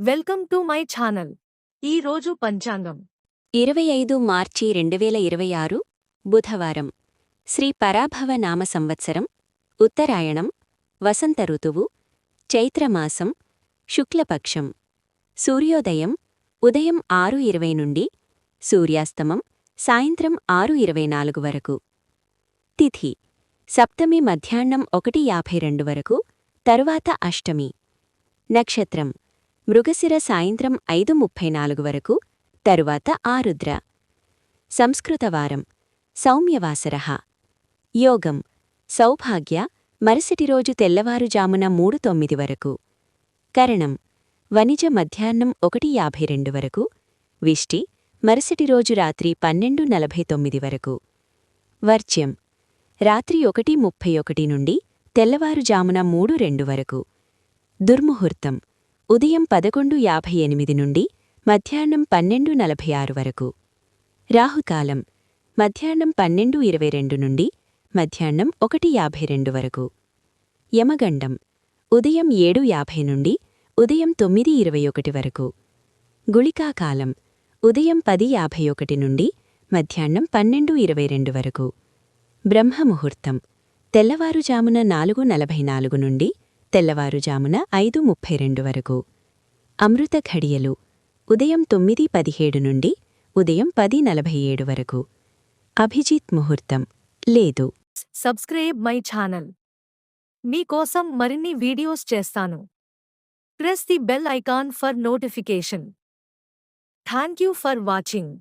Welcome to my channel. ఈ రోజు పంచాంగం 25 మార్చి 2026 బుధవారం శ్రీ పరాభవ నామ సంవత్సరం ఉత్తరాయణం వసంత ఋతువు చైత్రమాసం శుక్లపక్షం సూర్యోదయం ఉదయం 6:20 నుండి సూర్యాస్తమం సాయంత్రం 6:24 వరకు తిథి సప్తమి మధ్యాహ్నం 1:52 వరకు తరువాత అష్టమి నక్షత్రం మృగశిర సాయంత్రం 5:34 వరకు తరువాత ఆరుద్ర సంస్కృతవారం సౌమ్యవాసరః యోగం సౌభాగ్య మరుసటి రోజు తెల్లవారుజామున 3:09 వరకు కరణం వనిజ మధ్యాహ్నం 1:52 వరకు విష్టి మరుసటి రోజు రాత్రి 12:49 వరకు వర్జ్యం రాత్రి 1:31 నుండి తెల్లవారుజామున 3:02 వరకు దుర్ముహూర్తం ఉదయం 11:58 నుండి మధ్యాహ్నం 12:46 వరకు రాహుకాలం మధ్యాహ్నం 12:22 నుండి మధ్యాహ్నం 1:52 వరకు యమగండం ఉదయం 7:50 నుండి ఉదయం 9:21 వరకు గుళికాకాలం ఉదయం 10:51 నుండి మధ్యాహ్నం 12:22 వరకు బ్రహ్మముహూర్తం తెల్లవారుజామున 4:44 నుండి తెల్లవారుజామున 5:32 వరకు అమృత ఘడియలు ఉదయం 9:17 నుండి ఉదయం 10:47 వరకు అభిజిత్ ముహూర్తం లేదు. Subscribe my channel. మీకోసం మరిన్ని వీడియోస్ చేస్తాను. Press the bell icon for notification. Thank you for watching.